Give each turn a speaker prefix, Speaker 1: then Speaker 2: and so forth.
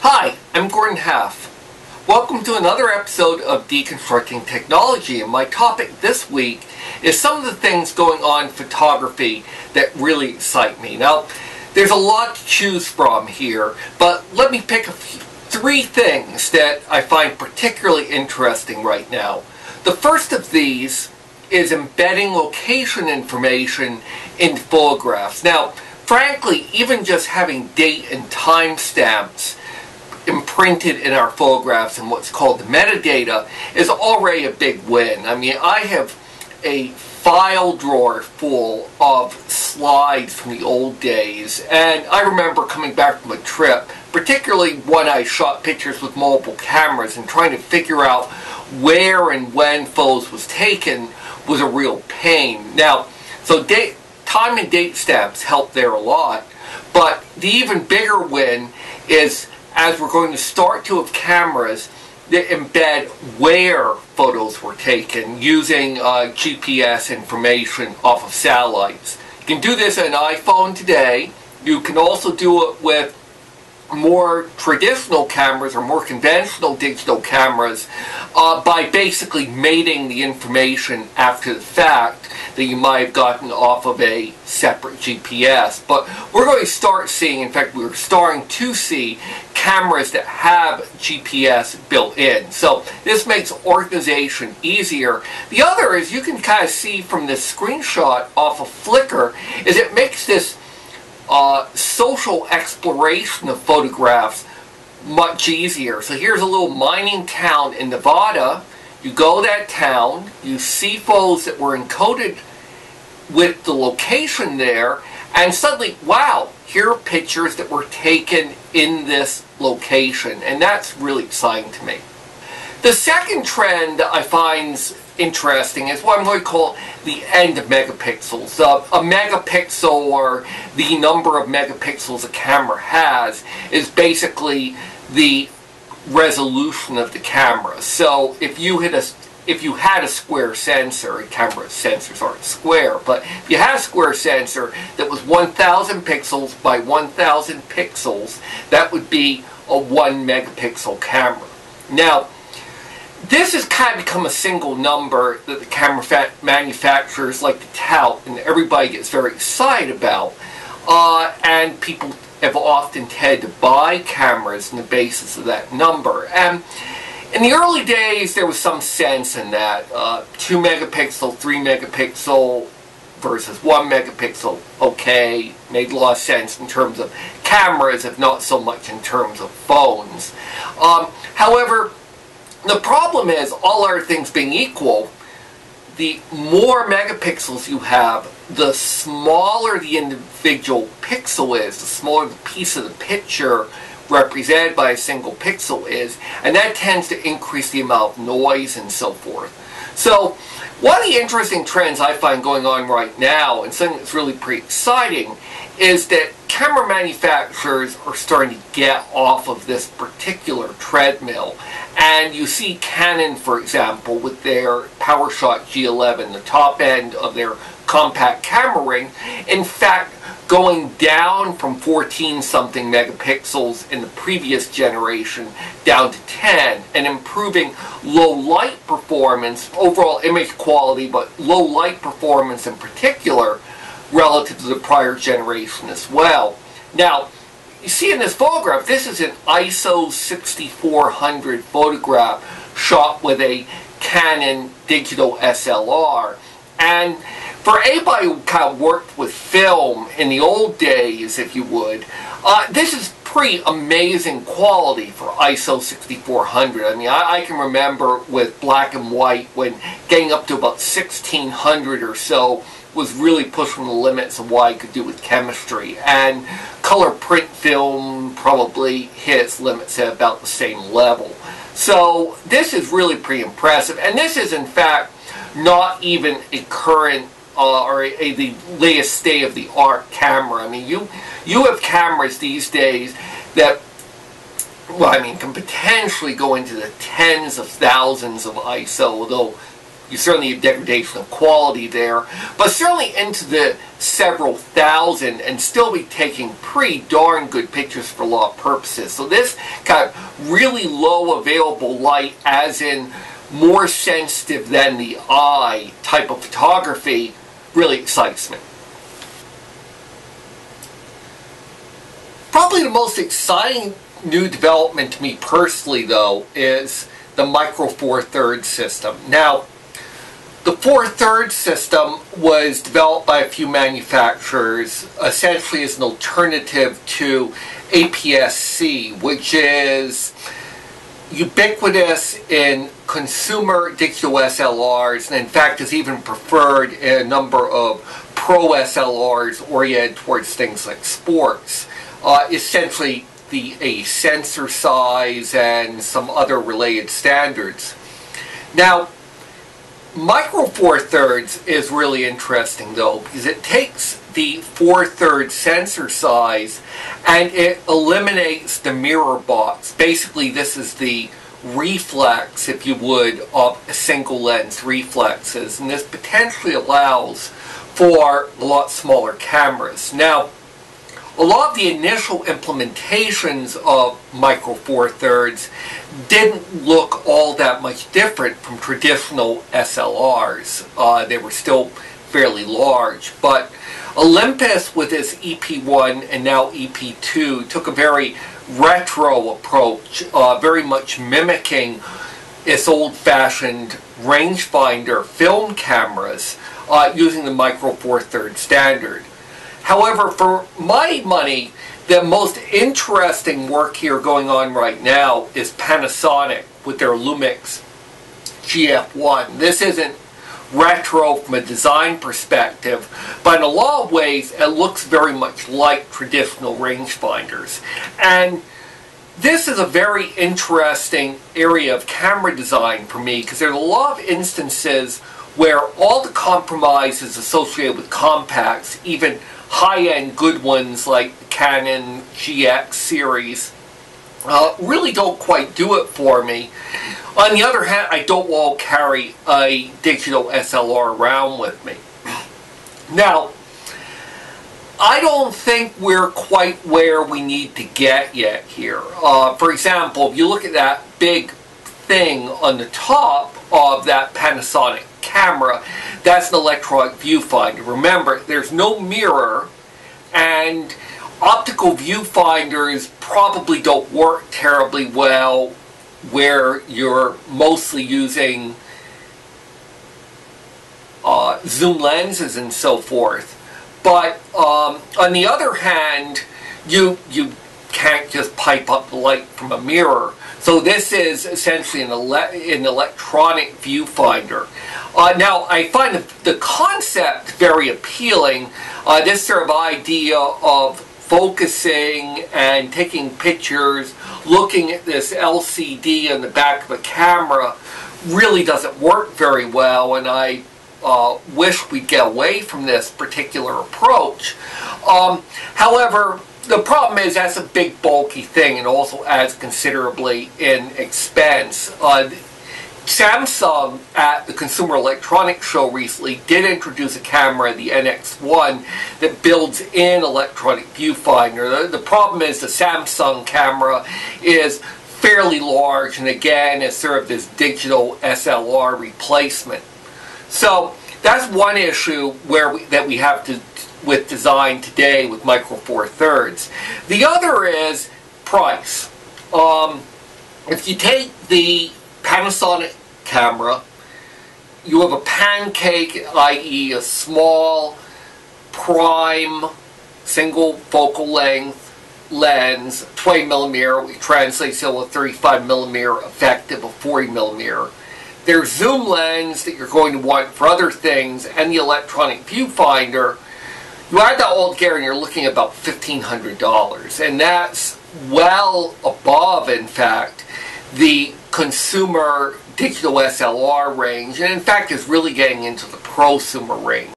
Speaker 1: Hi, I'm Gordon Half. Welcome to another episode of Deconstructing Technology, and my topic this week is some of the things going on in photography that really excite me. Now, there's a lot to choose from here, but let me pick three things that I find particularly interesting right now. The first of these is embedding location information in photographs. Now, frankly, even just having date and time stamps imprinted in our photographs and what's called the metadata is already a big win. I mean, I have a file drawer full of slides from the old days, and I remember coming back from a trip, particularly when I shot pictures with mobile cameras, and trying to figure out where and when photos was taken was a real pain. Now, so time and date stamps help there a lot, but the even bigger win is as we're going to start to have cameras that embed where photos were taken using GPS information off of satellites. You can do this on an iPhone today. You can also do it with more traditional cameras or more conventional digital cameras by basically mating the information after the fact that you might have gotten off of a separate GPS. But we're going to start seeing, in fact we're starting to see, cameras that have GPS built in. So this makes organization easier. The other is, you can kind of see from this screenshot off of Flickr, is it makes this social exploration of photographs much easier. So here's a little mining town in Nevada. You go to that town, you see photos that were encoded with the location there, and suddenly, wow, here are pictures that were taken in this location, and that's really exciting to me. The second trend I find interesting is what I'm going to call the end of megapixels. A megapixel, or the number of megapixels a camera has, is basically the resolution of the camera. So if you had a square sensor, camera sensors aren't square, but if you had a square sensor that was 1,000 pixels by 1,000 pixels, that would be a 1 megapixel camera. Now, this has kind of become a single number that the camera manufacturers like to tout, and everybody gets very excited about. And people have often tended to buy cameras on the basis of that number. And in the early days, there was some sense in that. 2 megapixel, 3 megapixel versus 1 megapixel, okay, made a lot of sense in terms of cameras, if not so much in terms of phones. However, the problem is, all other things being equal, the more megapixels you have, the smaller the individual pixel is, the smaller the piece of the picture represented by a single pixel is, and that tends to increase the amount of noise and so forth. So, one of the interesting trends I find going on right now, and something that's really pretty exciting, is that camera manufacturers are starting to get off of this particular treadmill. And you see Canon, for example, with their PowerShot G11, the top end of their compact camera ring, in fact going down from 14-something megapixels in the previous generation down to 10, and improving low light performance, overall image quality, but low light performance in particular, relative to the prior generation as well. Now, you see in this photograph, this is an ISO 6400 photograph shot with a Canon digital SLR. And for anybody who kind of worked with film in the old days, if you would, this is pretty amazing quality for ISO 6400. I mean, I can remember with black and white, when getting up to about 1600 or so was really pushing the limits of what I could do with chemistry. And color print film probably hit its limits at about the same level. So this is really pretty impressive. And this is, in fact, not even a current the latest state-of-the-art camera. I mean, you have cameras these days that, well, I mean, can potentially go into the tens of thousands of ISO, although you certainly have degradation of quality there, but certainly into the several thousand and still be taking pretty darn good pictures for a lot of purposes. So this kind of really low available light, as in more sensitive than the eye type of photography, really excites me. Probably the most exciting new development to me personally, though, is the Micro Four Thirds system. Now, the 4/3 system was developed by a few manufacturers essentially as an alternative to APS-C, which is ubiquitous in consumer digital SLRs, and in fact is even preferred in a number of pro SLRs oriented towards things like sports. Essentially a sensor size and some other related standards. Now, Micro Four Thirds is really interesting though, because it takes the 4/3 sensor size and it eliminates the mirror box. Basically, this is the reflex, if you would, of single lens reflexes, and this potentially allows for a lot smaller cameras. Now, a lot of the initial implementations of Micro Four Thirds didn't look all that much different from traditional SLRs. They were still fairly large, but Olympus with its EP1 and now EP2 took a very retro approach, very much mimicking its old-fashioned rangefinder film cameras using the Micro Four Thirds standard. However, for my money, the most interesting work here going on right now is Panasonic with their Lumix GF1. This isn't retro from a design perspective, but in a lot of ways it looks very much like traditional rangefinders. And this is a very interesting area of camera design for me, because there's a lot of instances where all the compromises associated with compacts, even high-end good ones like the Canon GX series, really don't quite do it for me. On the other hand, I don't want to carry a digital SLR around with me. Now, I don't think we're quite where we need to get yet here. For example, if you look at that big thing on the top of that Panasonic camera, that's an electronic viewfinder. Remember, there's no mirror, and optical viewfinders probably don't work terribly well where you're mostly using zoom lenses and so forth. But on the other hand, you can't just pipe up the light from a mirror. So this is essentially an electronic viewfinder. Now, I find the concept very appealing. This sort of idea of focusing and taking pictures, looking at this LCD on the back of a camera, really doesn't work very well, and I wish we'd get away from this particular approach. However, the problem is that's a big bulky thing and also adds considerably in expense. Samsung at the Consumer Electronics Show recently did introduce a camera, the NX1, that builds in electronic viewfinder. The problem is the Samsung camera is fairly large, and again is sort of this digital SLR replacement. So that's one issue that we have to with design today with Micro Four Thirds. The other is price. If you take the Panasonic camera, you have a pancake, i.e. a small prime single focal length lens, 20mm, which translates to a 35mm effective of 40mm. There's zoom lens that you're going to want for other things, and the electronic viewfinder. You add that all together and you're looking at about $1,500, and that's well above, in fact, the consumer digital SLR range, and in fact is really getting into the prosumer range.